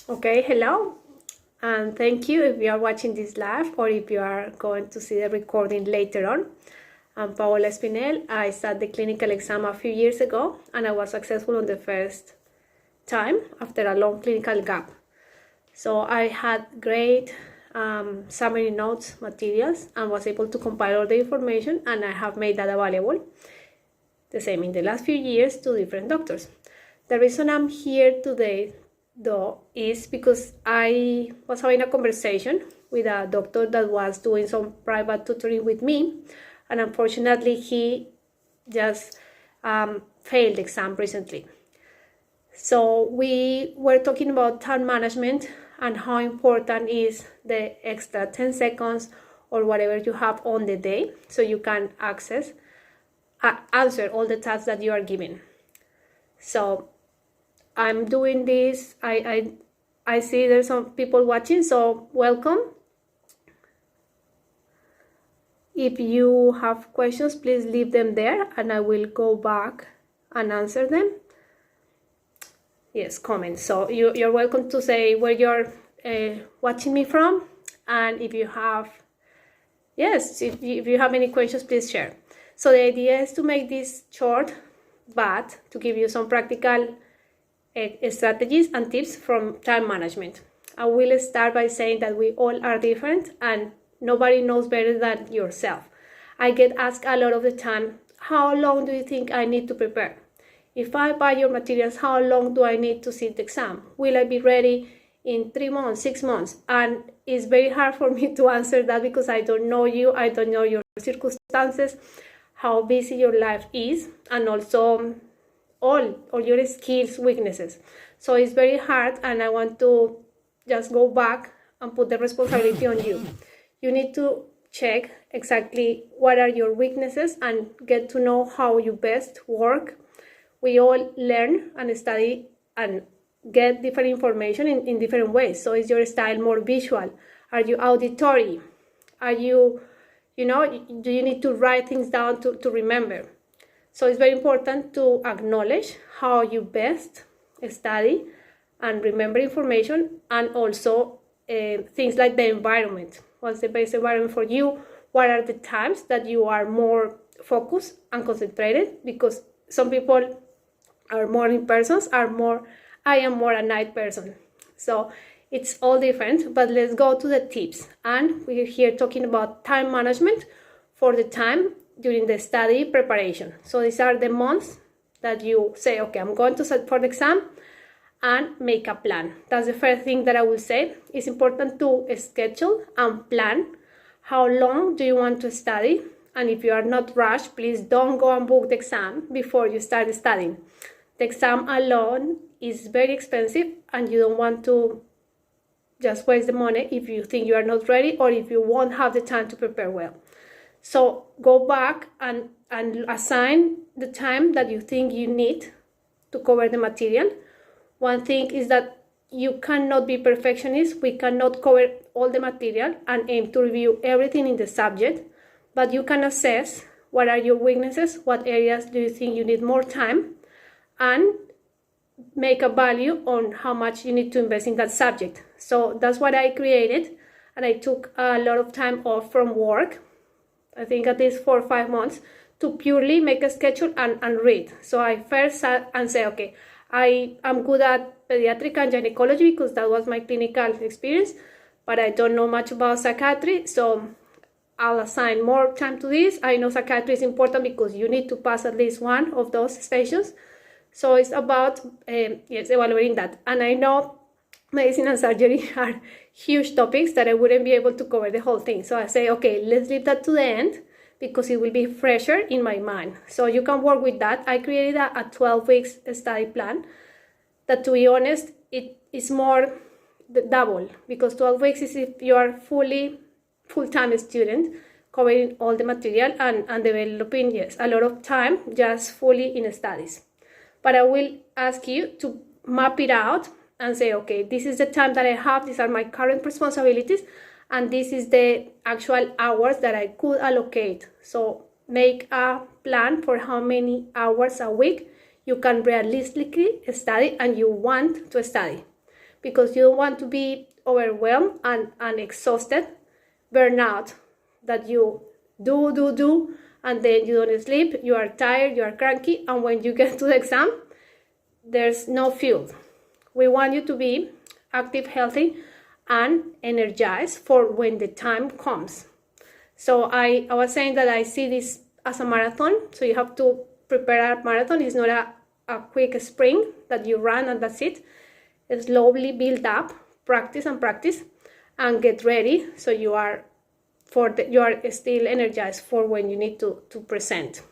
Okay, hello, and thank you if you are watching this live or if you are going to see the recording later on. I'm Paola Espinel. I sat the clinical exam a few years ago and I was successful on the first time after a long clinical gap. So I had great summary notes materials and was able to compile all the information, and I have made that available the same in the last few years to different doctors. The reason I'm here today though is because I was having a conversation with a doctor that was doing some private tutoring with me, and unfortunately he just failed the exam recently. So we were talking about time management and how important is the extra 10 seconds or whatever you have on the day so you can answer all the tasks that you are given. So I'm doing this. I see there's some people watching, so welcome. If you have questions, please leave them there and I will go back and answer them. Yes, comments. So you're welcome to say where you're watching me from, and if you have any questions, please share. So the idea is to make this short, but to give you some practical strategies and tips from time management. I will start by saying that we all are different and nobody knows better than yourself. I get asked a lot of the time, how long do you think I need to prepare? If I buy your materials, how long do I need to sit the exam? Will I be ready in 3 months, 6 months? And it's very hard for me to answer that because I don't know you, I don't know your circumstances, how busy your life is, and also all your skills, weaknesses. So it's very hard, and I want to just go back and put the responsibility on you. You need to check exactly what are your weaknesses and get to know how you best work. We all learn and study and get different information in different ways. So is your style more visual? Are you auditory? Are you, do you need to write things down to remember? So it's very important to acknowledge how you best study and remember information, and also things like the environment. What's the best environment for you? What are the times that you are more focused and concentrated? Because some people are morning persons, I am more a night person. So it's all different, but let's go to the tips. And we're here talking about time management for the time during the study preparation. So these are the months that you say, okay, I'm going to set for the exam, and make a plan. That's the first thing that I will say. It's important to schedule and plan how long do you want to study. And if you are not rushed, please don't go and book the exam before you start studying. The exam alone is very expensive, and you don't want to just waste the money if you think you are not ready or if you won't have the time to prepare well. So go back and assign the time that you think you need to cover the material. One thing is that you cannot be perfectionist. We cannot cover all the material and aim to review everything in the subject, but you can assess what are your weaknesses, what areas do you think you need more time, and make a value on how much you need to invest in that subject. So that's what I created, and I took a lot of time off from work, I think at least 4 or 5 months, to purely make a schedule and read. So I first sat and said, okay, I'm good at pediatric and gynecology because that was my clinical experience, but I don't know much about psychiatry, so I'll assign more time to this. I know psychiatry is important because you need to pass at least one of those stations. So it's about evaluating that. And I know medicine and surgery are huge topics that I wouldn't be able to cover the whole thing. So I say, okay, let's leave that to the end because it will be fresher in my mind. So you can work with that. I created a 12 weeks study plan that, to be honest, it is more double, because 12 weeks is if you are full-time student covering all the material and developing, a lot of time just fully in studies. But I will ask you to map it out and say, okay, this is the time that I have, these are my current responsibilities, and this is the actual hours that I could allocate. So make a plan for how many hours a week you can realistically study and you want to study. because you don't want to be overwhelmed and exhausted, burnout, that you do, and then you don't sleep, you are tired, you are cranky, and when you get to the exam, there's no fuel. We want you to be active, healthy, and energized for when the time comes. So I was saying that I see this as a marathon, so you have to prepare a marathon. It's not a quick sprint that you run and that's it. It's slowly build up, practice, and get ready so you are still energized for when you need to present.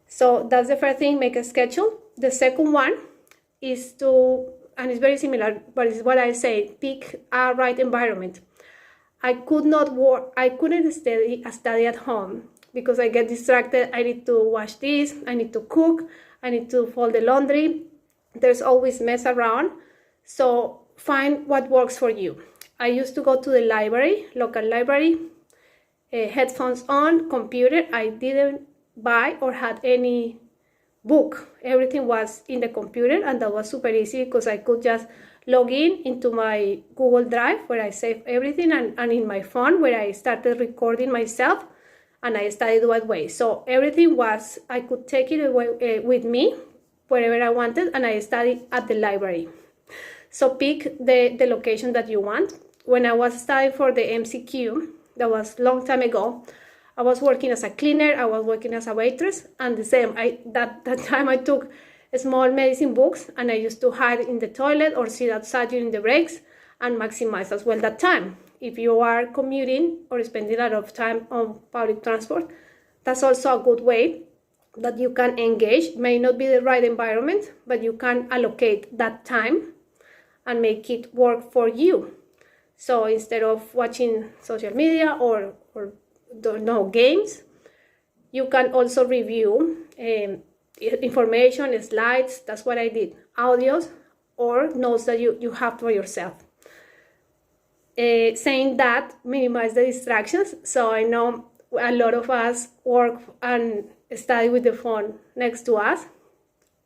So that's the first thing, make a schedule. The second one is and it's very similar, but it's what I say, pick a right environment. I couldn't study at home because I get distracted. I need to wash this, I need to cook, I need to fold the laundry. There's always mess around. So find what works for you. I used to go to the library, local library, headphones on, computer. I didn't buy or had any book. Everything was in the computer, and that was super easy because I could just log into my Google Drive where I save everything, and in my phone where I started recording myself, and I studied that way. So everything was, I could take it away with me wherever I wanted, and I studied at the library. So pick the location that you want. When I was studying for the MCQ, that was a long time ago, I was working as a cleaner, I was working as a waitress, and the same. That time I took small medicine books, and I used to hide in the toilet or sit outside during the breaks and maximize as well that time. If you are commuting or spending a lot of time on public transport, that's also a good way that you can engage. May not be the right environment, but you can allocate that time and make it work for you. So instead of watching social media or games, you can also review information, slides. That's what I did, audios or notes that you have for yourself. Saying that, minimize the distractions. So I know a lot of us work and study with the phone next to us.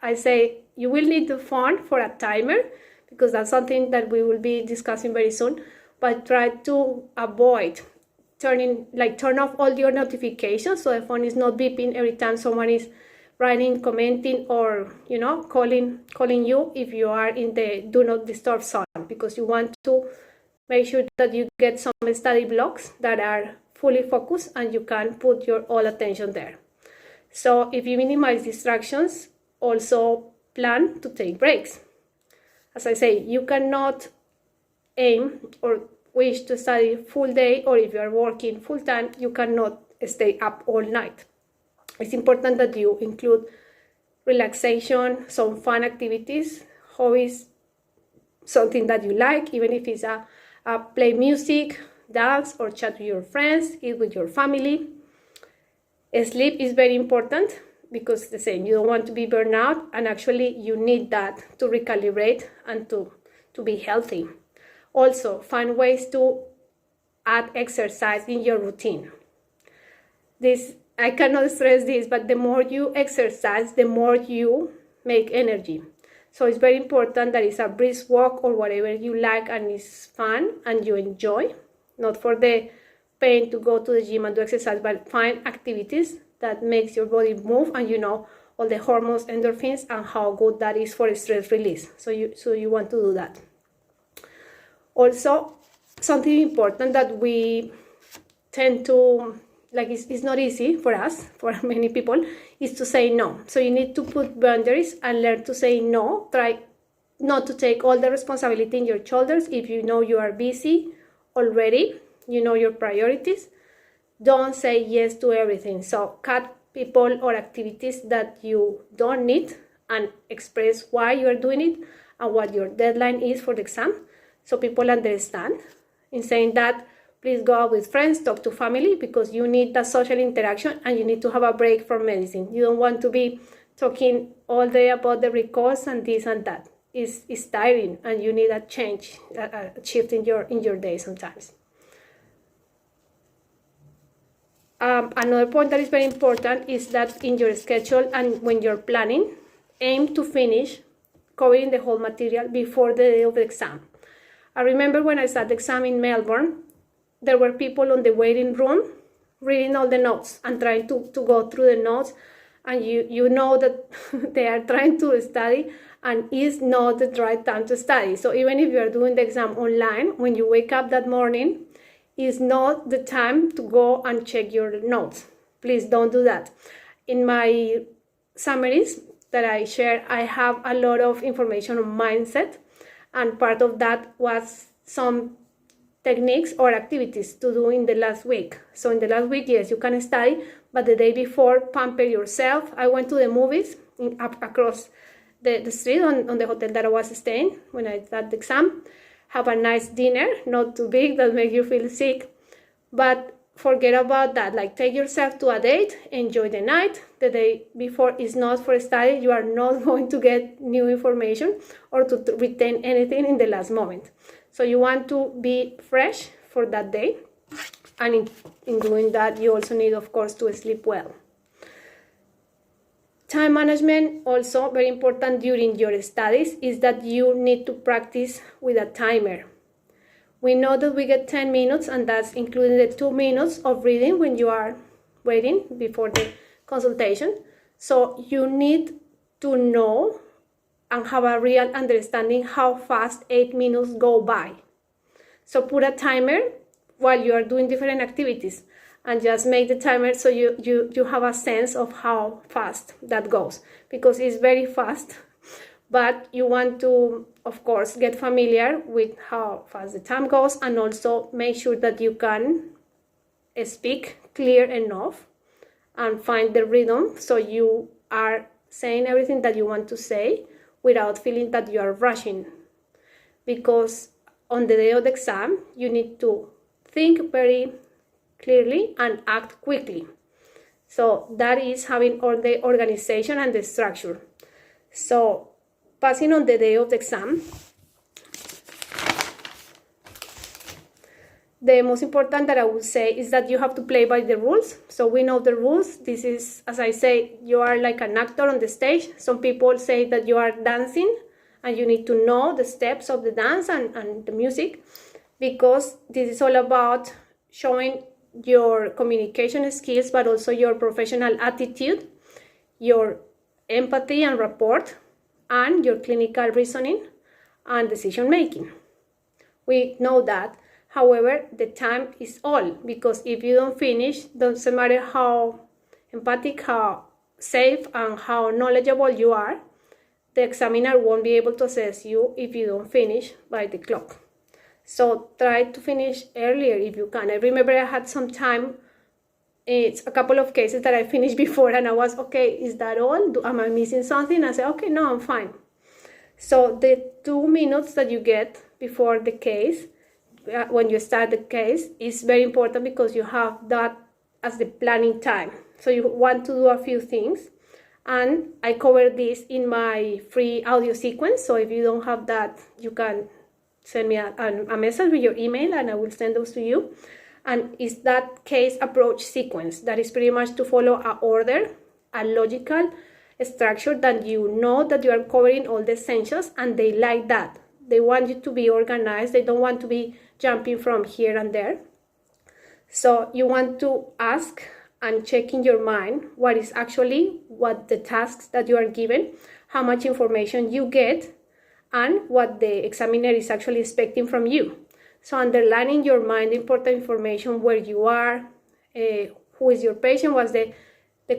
I say you will need the phone for a timer, because that's something that we will be discussing very soon, but try to avoid turn off all your notifications so the phone is not beeping every time someone is writing, commenting, or calling you if you are in the do not disturb zone, because you want to make sure that you get some study blocks that are fully focused and you can put your all attention there. So if you minimize distractions, also plan to take breaks. As I say, you cannot aim or wish to study full day, or if you are working full time, you cannot stay up all night. It's important that you include relaxation, some fun activities, hobbies, something that you like, even if it's play music, dance, or chat with your friends, eat with your family. Sleep is very important, because the same, you don't want to be burned out, and actually you need that to recalibrate and to be healthy. Also, find ways to add exercise in your routine. I cannot stress this, but the more you exercise, the more you make energy. So it's very important that it's a brisk walk or whatever you like and it's fun and you enjoy, not for the pain to go to the gym and do exercise, but find activities that makes your body move, and all the hormones, endorphins, and how good that is for stress release. So you want to do that. Also, something important that we tend to, it's not easy for us, for many people, is to say no. So you need to put boundaries and learn to say no. Try not to take all the responsibility in your shoulders. If you know you are busy already, you know your priorities, don't say yes to everything. So cut people or activities that you don't need and express why you are doing it and what your deadline is for the exam, so people understand. In saying that, please go out with friends, talk to family, because you need that social interaction and you need to have a break from medicine. You don't want to be talking all day about the recourse and this and that. It's tiring, and you need a change, a shift in your day sometimes. Another point that is very important is that in your schedule and when you're planning, aim to finish covering the whole material before the day of the exam. I remember when I sat the exam in Melbourne, there were people on the waiting room reading all the notes and trying to go through the notes, and you know that they are trying to study and it's not the right time to study. So even if you are doing the exam online, when you wake up that morning, it's not the time to go and check your notes. Please don't do that. In my summaries that I share, I have a lot of information on mindset, and part of that was some techniques or activities to do in the last week. So in the last week, yes, you can study, but the day before, pamper yourself. I went to the movies across the street on the hotel that I was staying when I sat the exam. Have a nice dinner, not too big that make you feel sick, but forget about that. Like, take yourself to a date, enjoy the night. The day before is not for study. You are not going to get new information or to retain anything in the last moment. So you want to be fresh for that day, and in doing that, you also need, of course, to sleep well. Time management, also very important during your studies, is that you need to practice with a timer. We know that we get 10 minutes, and that's including the 2 minutes of reading when you are waiting before the consultation. So you need to know and have a real understanding how fast 8 minutes go by. So put a timer while you are doing different activities, and just make the timer so you have a sense of how fast that goes, because it's very fast. But you want to, of course, get familiar with how fast the time goes, and also make sure that you can speak clear enough and find the rhythm so you are saying everything that you want to say without feeling that you are rushing. Because on the day of the exam, you need to think very clearly and act quickly. So that is having all the organization and the structure. So passing on the day of the exam, the most important that I would say is that you have to play by the rules. So we know the rules. This is, as I say, you are like an actor on the stage. Some people say that you are dancing and you need to know the steps of the dance and the music, because this is all about showing your communication skills, but also your professional attitude, your empathy and rapport, and your clinical reasoning and decision making. We know that. However, the time is all, because if you don't finish, doesn't matter how empathic, how safe, and how knowledgeable you are, the examiner won't be able to assess you if you don't finish by the clock. So try to finish earlier if you can. I remember I had some time, it's a couple of cases that I finished before, and I was, okay, is that all? Am I missing something? I said, okay, no, I'm fine. So the 2 minutes that you get before the case, when you start the case, is very important, because you have that as the planning time. So you want to do a few things, and I cover this in my free audio sequence. So if you don't have that, you can send me a message with your email, and I will send those to you. And it's that case approach sequence that is pretty much to follow a order, a logical structure, that you know that you are covering all the essentials, and they like that. They want you to be organized. They don't want to be jumping from here and there. So you want to ask and check in your mind what the tasks that you are given, how much information you get, and what the examiner is actually expecting from you. So underlining in your mind important information, where you are, who is your patient, what's the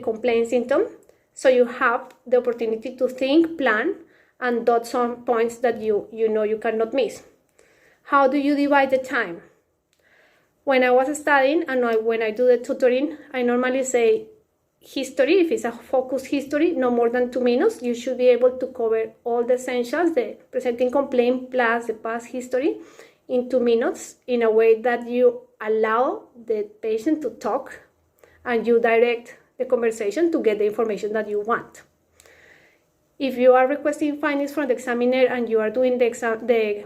complaint symptom. So you have the opportunity to think, plan, and dot some points that you know you cannot miss. How do you divide the time? When I was studying and when I do the tutoring, I normally say history. If it's a focused history, no more than 2 minutes. You should be able to cover all the essentials, the presenting complaint plus the past history, in 2 minutes, in a way that you allow the patient to talk and you direct the conversation to get the information that you want. If you are requesting findings from the examiner and you are doing the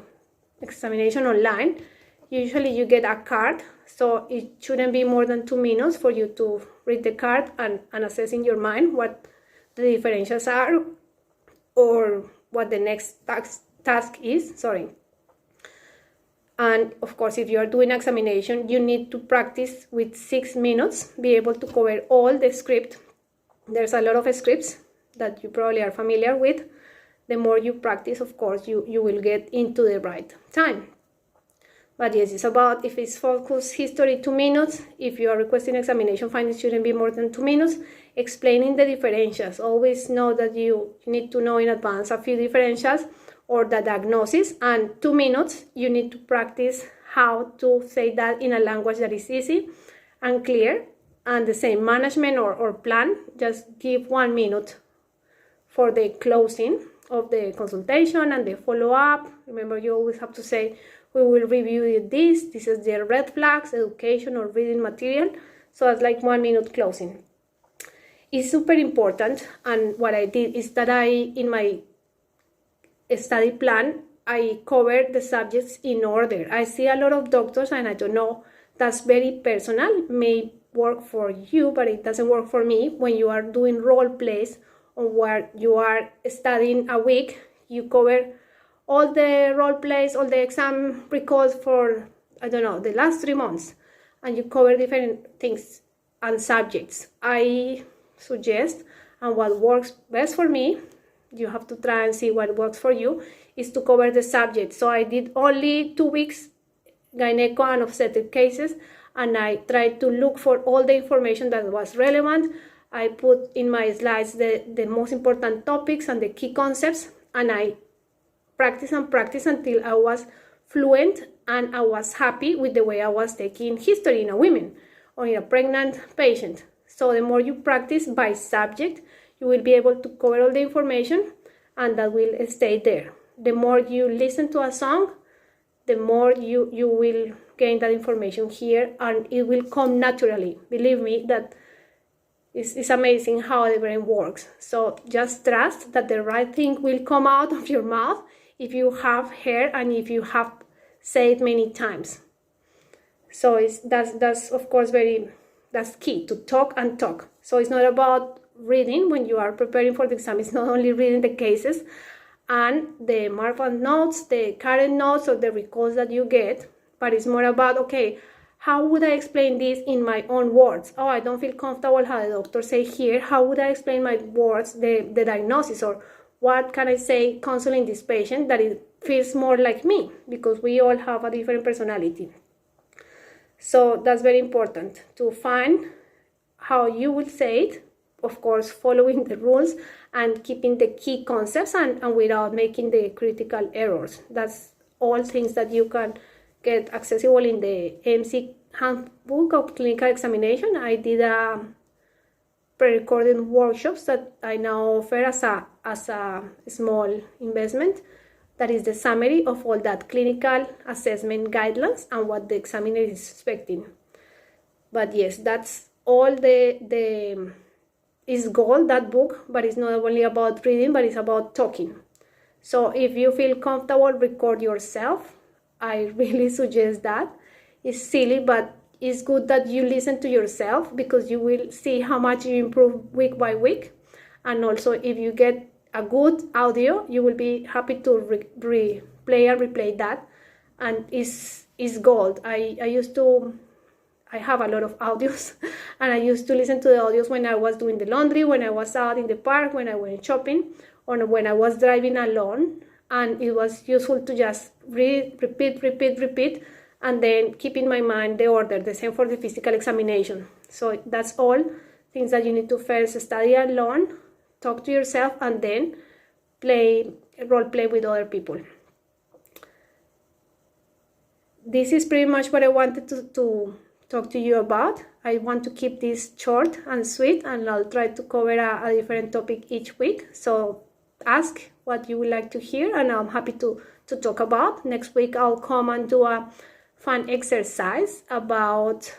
examination online, usually you get a card, so it shouldn't be more than 2 minutes for you to read the card and assess in your mind what the differentials are, or what the next task is. And of course, if you are doing examination, you need to practice with 6 minutes, be able to cover all the script. There's a lot of scripts that you probably are familiar with. The more you practice, of course, you will get into the right time. But yes, it's about, if it's focus history, 2 minutes. If you are requesting examination findings, shouldn't be more than 2 minutes. Explaining the differentials. Always know that you need to know in advance a few differentials or the diagnosis, and 2 minutes, you need to practice how to say that in a language that is easy and clear. And the same management or plan, just give 1 minute for the closing of the consultation and the follow-up. Remember, you always have to say, we will review this is the red flags, education or reading material. So it's like 1 minute closing. It's super important, and what I did is that in my study plan, I covered the subjects in order. I see a lot of doctors, and I don't know, that's very personal, may work for you, but it doesn't work for me. When you are doing role plays or where you are studying a week, you cover all the role plays, all the exam recalls for, I don't know, the last 3 months, and you cover different things and subjects. I suggest, and what works best for me, you have to try and see what works for you, is to cover the subject. So I did only 2 weeks gyneco and obstetric cases, and I tried to look for all the information that was relevant. I put in my slides the most important topics and the key concepts, and I practice until I was fluent and I was happy with the way I was taking history in a woman or in a pregnant patient. So the more you practice by subject, you will be able to cover all the information, and that will stay there. The more you listen to a song, the more you will gain that information here, and it will come naturally. Believe me, that it's amazing how the brain works. So just trust that the right thing will come out of your mouth if you have heard and if you have said many times. So that's of course that's key, to talk and talk. So it's not about reading when you are preparing for the exam. It's not only reading the cases and the Marfan notes, the current notes or the recalls that you get, but it's more about, okay, how would I explain this in my own words? Oh, I don't feel comfortable how the doctor say here. How would I explain my words, the diagnosis, or what can I say counseling this patient that it feels more like me, because we all have a different personality. So that's very important, to find how you will say it, of course following the rules and keeping the key concepts and without making the critical errors. That's all things that you can get accessible in the AMC Handbook of Clinical Examination. I did a pre-recorded workshops that I now offer as a small investment. That is the summary of all that clinical assessment guidelines and what the examiner is expecting. But yes, that's all the is gold, that book, but it's not only about reading, but it's about talking. So if you feel comfortable, record yourself. I really suggest that. It's silly, but it's good that you listen to yourself, because you will see how much you improve week by week. And also, if you get a good audio, you will be happy to replay that, and it's gold. I have a lot of audios, and I used to listen to the audios when I was doing the laundry, when I was out in the park, when I went shopping, or when I was driving alone, and it was useful to just read, repeat, and then keep in my mind the order. The same for the physical examination. So that's all things that you need to first study alone, talk to yourself, and then role play with other people. This is pretty much what I wanted to talk to you about. I want to keep this short and sweet, and I'll try to cover a different topic each week. So ask what you would like to hear, and I'm happy to talk about. Next week I'll come and do a fun exercise about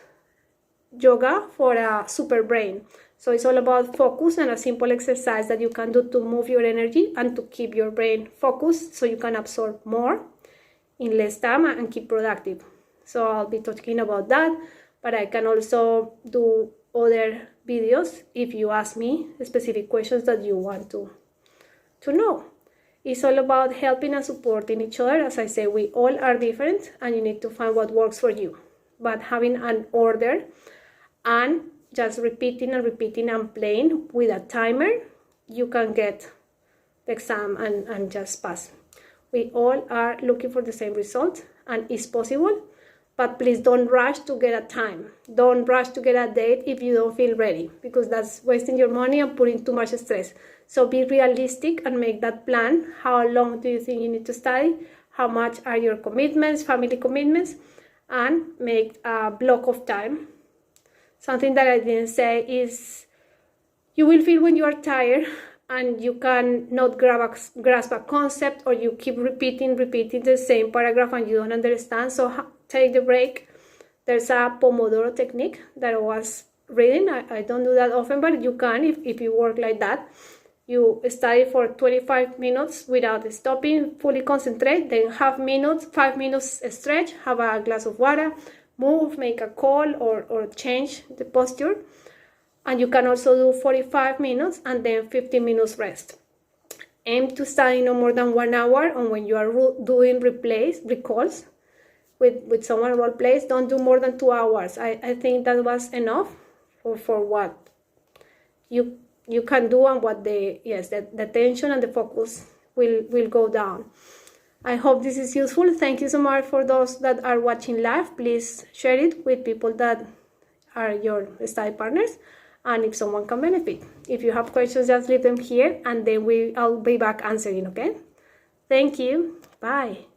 yoga for a super brain. So it's all about focus, and a simple exercise that you can do to move your energy and to keep your brain focused, so you can absorb more in less time and keep productive. So I'll be talking about that, but I can also do other videos if you ask me specific questions that you want to know. It's all about helping and supporting each other. As I say, we all are different and you need to find what works for you. But having an order and just repeating and playing with a timer, you can get the exam and just pass. We all are looking for the same result and it's possible, but please don't rush to get a time. Don't rush to get a date if you don't feel ready, because that's wasting your money and putting too much stress. So be realistic and make that plan. How long do you think you need to study? How much are your commitments, family commitments? And make a block of time. Something that I didn't say is you will feel when you are tired and you cannot grasp a concept, or you keep repeating the same paragraph and you don't understand. So take the break. There's a Pomodoro technique that I was reading. I don't do that often, but you can if you work like that. You study for 25 minutes without stopping, fully concentrate, then 5 minutes stretch, have a glass of water, move, make a call, or change the posture. And you can also do 45 minutes and then 15 minutes rest. Aim to study no more than 1 hour, and when you are doing recalls with someone role plays, don't do more than 2 hours. I think that was enough for what you can do, and what the tension and the focus will go down. I hope this is useful. Thank you so much for those that are watching live. Please share it with people that are your study partners, and if someone can benefit. If you have questions, just leave them here and then I'll be back answering, okay? Thank you. Bye.